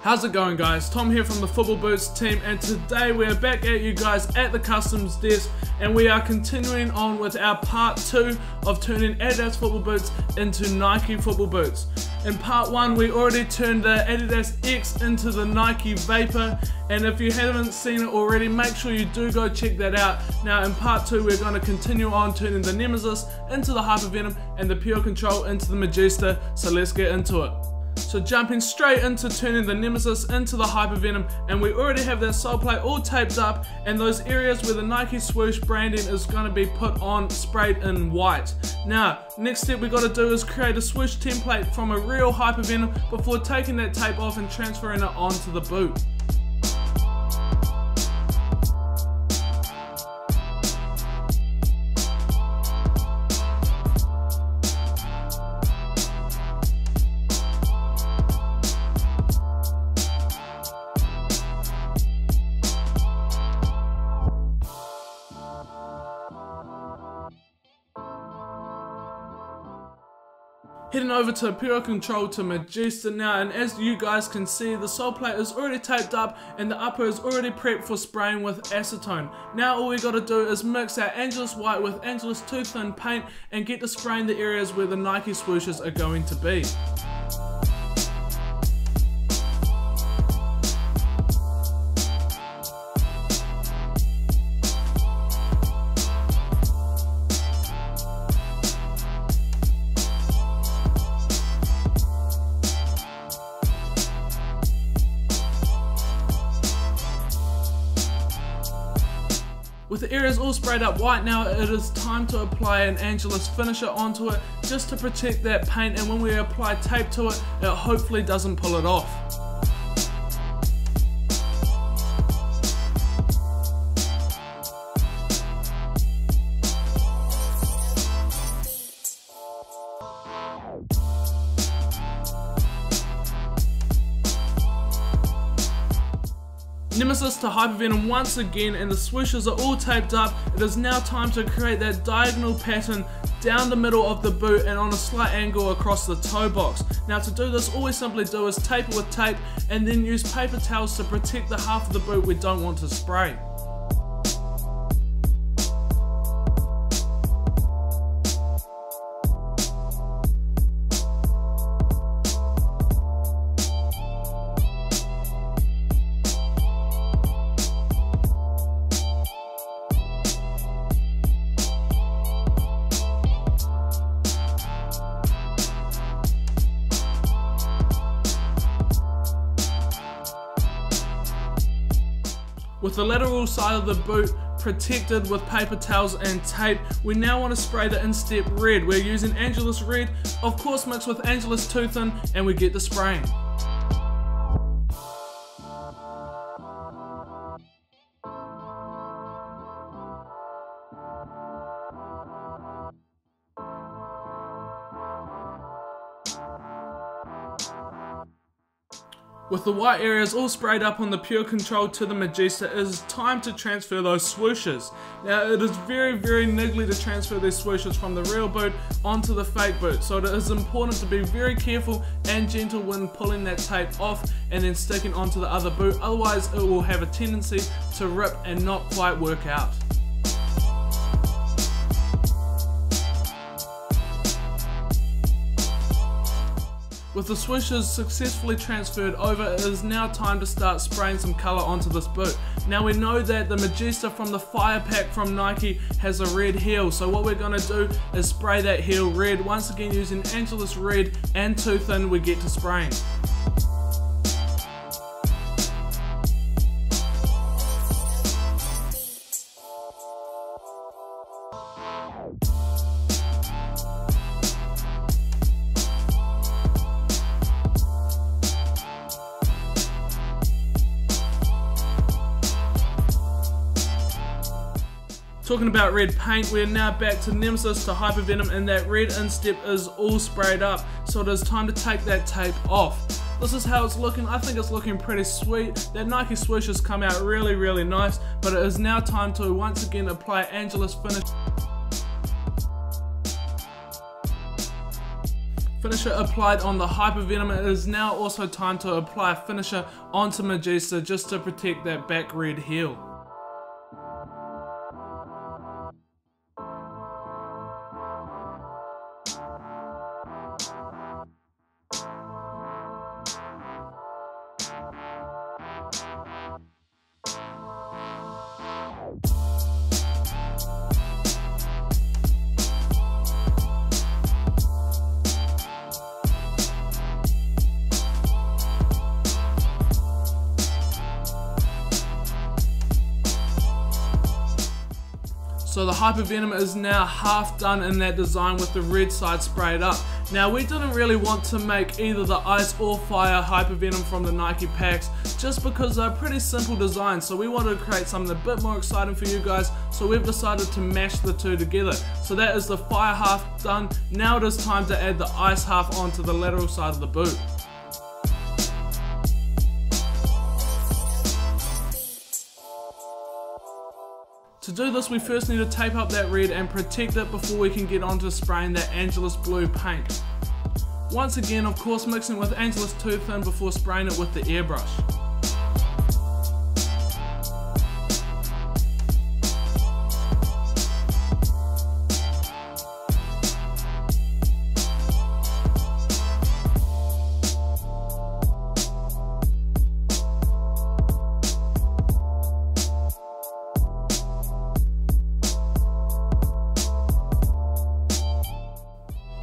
How's it going, guys? Tom here from the Football Boots team, and today we're back at you guys at the customs desk, and we are continuing on with our part 2 of turning Adidas football boots into Nike football boots. In part 1 we already turned the Adidas X into the Nike Vapor, and if you haven't seen it already, make sure you do go check that out. Now in part 2 we're going to continue on turning the Nemeziz into the Hypevenom and the Purecontrol into the Magista, so let's get into it. So jumping straight into turning the Nemeziz into the Hypevenom, and we already have that sole plate all taped up, and those areas where the Nike swoosh branding is going to be put on sprayed in white. Now next step we got to do is create a swoosh template from a real Hypevenom before taking that tape off and transferring it onto the boot. Heading over to Purecontrol to Magista now, and as you guys can see, the sole plate is already taped up and the upper is already prepped for spraying with acetone. Now all we got to do is mix our Angelus white with Angelus too thin paint and get to spraying the areas where the Nike swooshes are going to be. With the areas all sprayed up white now, it is time to apply an Angelus finisher onto it just to protect that paint, and when we apply tape to it, it hopefully doesn't pull it off. Nemeziz to Hypevenom once again, and the swooshes are all taped up. It is now time to create that diagonal pattern down the middle of the boot and on a slight angle across the toe box. Now to do this, all we simply do is tape it with tape and then use paper towels to protect the half of the boot we don't want to spray. With the lateral side of the boot protected with paper towels and tape, we now want to spray the instep red. We're using Angelus red, of course mixed with Angelus too thin, and we get the spraying. With the white areas all sprayed up on the Purecontrol to the Magista, it is time to transfer those swooshes. Now it is very niggly to transfer these swooshes from the real boot onto the fake boot, so it is important to be very careful and gentle when pulling that tape off and then sticking onto the other boot, otherwise it will have a tendency to rip and not quite work out. With the swooshes successfully transferred over, it is now time to start spraying some colour onto this boot. Now we know that the Magista from the Fire Pack from Nike has a red heel, so what we're going to do is spray that heel red. Once again using Angelus red and too thin, we get to spraying. Talking about red paint, we're now back to Nemeziz to Hypevenom, and that red instep is all sprayed up, so it is time to take that tape off. This is how it's looking. I think it's looking pretty sweet. That Nike swoosh has come out really nice, but it is now time to once again apply Angelus finish finisher applied on the Hypevenom, it is now also time to apply a finisher onto Magista just to protect that back red heel. So the Hypevenom is now half done in that design with the red side sprayed up. Now we didn't really want to make either the ice or fire Hypevenom from the Nike packs just because they're pretty simple designs, so we wanted to create something a bit more exciting for you guys, so we've decided to mash the two together. So that is the fire half done. Now it is time to add the ice half onto the lateral side of the boot. To do this, we first need to tape up that red and protect it before we can get on to spraying that Angelus blue paint. Once again, of course, mixing with Angelus Too Thin before spraying it with the airbrush.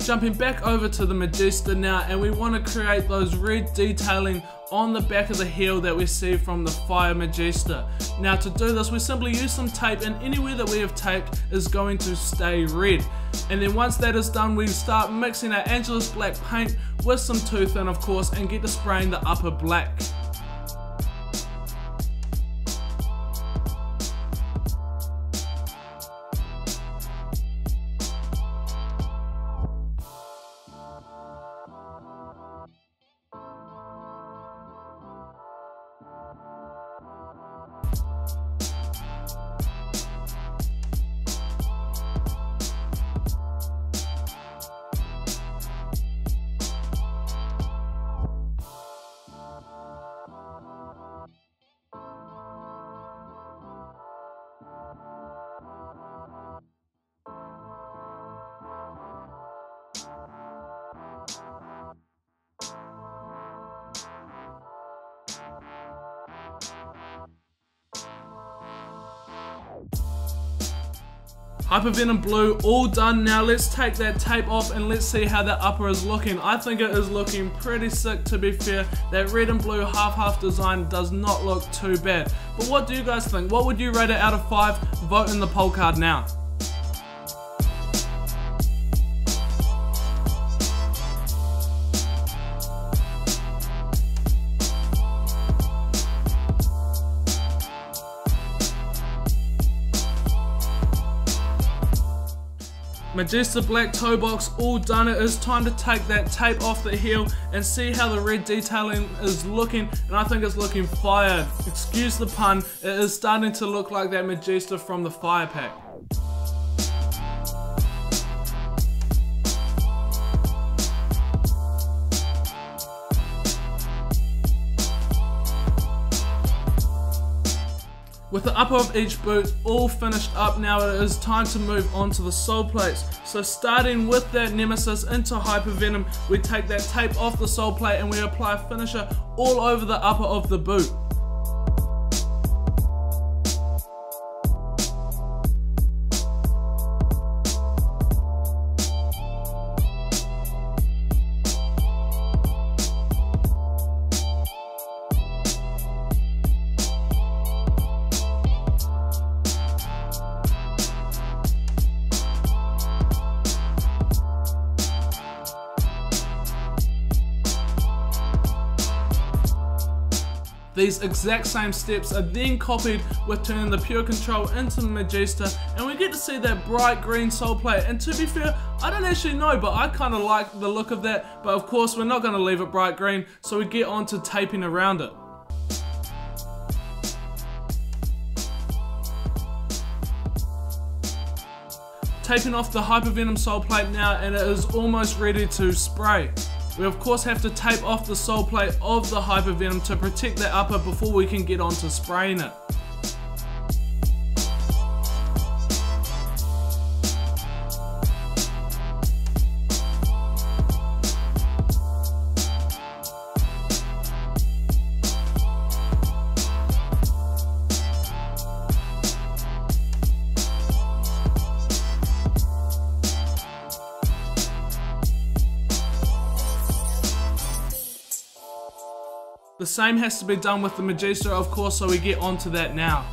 Jumping back over to the Magista now, and we want to create those red detailing on the back of the heel that we see from the Fire Magista. Now to do this, we simply use some tape, and anywhere that we have taped is going to stay red. And then once that is done, we start mixing our Angelus black paint with some Too Thin, of course, and get to spraying the upper black. Hypevenom blue all done. Now let's take that tape off and let's see how that upper is looking. I think it is looking pretty sick, to be fair. That red and blue half-half design does not look too bad. But what do you guys think? What would you rate it out of 5? Vote in the poll card now. Magista black toe box all done. It is time to take that tape off the heel and see how the red detailing is looking, and I think it's looking fire. Excuse the pun, it is starting to look like that Magista from the Fire pack. With the upper of each boot all finished up, now it is time to move on to the sole plates. So starting with that Nemeziz into Hypevenom, we take that tape off the sole plate and we apply a finisher all over the upper of the boot. These exact same steps are then copied with turning the Purecontrol into Magista, and we get to see that bright green sole plate. And to be fair, I don't actually know, but I kind of like the look of that. But of course, we're not going to leave it bright green, so we get on to taping around it. Taping off the Hypevenom sole plate now, and it is almost ready to spray. We of course have to tape off the sole plate of the Hypevenom to protect the upper before we can get on to spraying it. The same has to be done with the Magista, of course, so we get onto that now.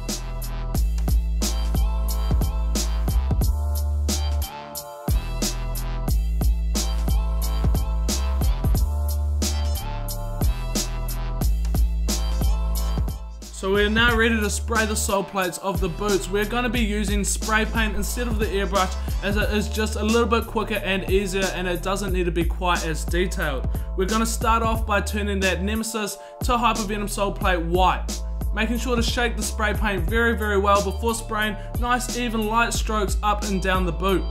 So we're now ready to spray the sole plates of the boots. We're going to be using spray paint instead of the airbrush, as it is just a little bit quicker and easier, and it doesn't need to be quite as detailed. We're going to start off by turning that Nemeziz to Hypevenom sole plate white. Making sure to shake the spray paint very well before spraying nice even light strokes up and down the boot.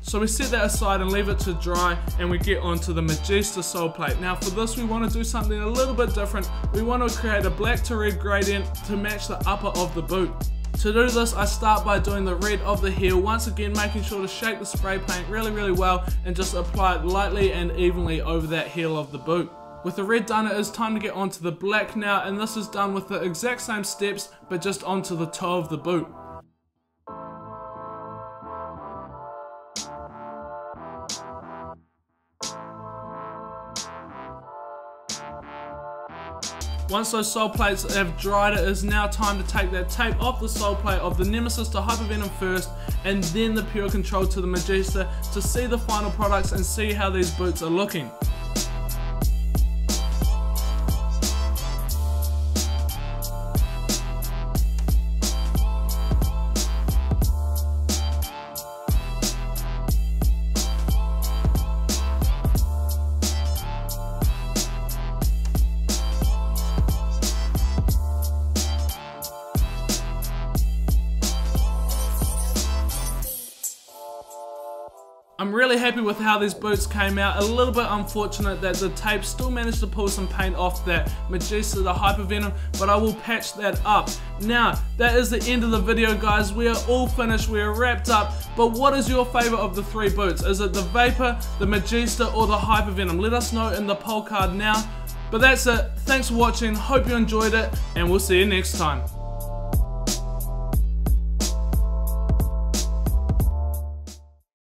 So we set that aside and leave it to dry, and we get onto the Magista sole plate. Now for this we want to do something a little bit different. We want to create a black to red gradient to match the upper of the boot. To do this, I start by doing the red of the heel, once again making sure to shake the spray paint really well and just apply it lightly and evenly over that heel of the boot. With the red done, it is time to get onto the black now, and this is done with the exact same steps but just onto the toe of the boot. Once those sole plates have dried, it is now time to take that tape off the sole plate of the Nemeziz to Hypevenom first, and then the Purecontrol to the Magista to see the final products and see how these boots are looking. I'm really happy with how these boots came out. A little bit unfortunate that the tape still managed to pull some paint off that Magista, the Hypevenom, but I will patch that up. Now, that is the end of the video, guys. We are all finished, we are wrapped up, but what is your favorite of the three boots? Is it the Vapor, the Magista, or the Hypevenom? Let us know in the poll card now. But that's it. Thanks for watching, hope you enjoyed it, and we'll see you next time.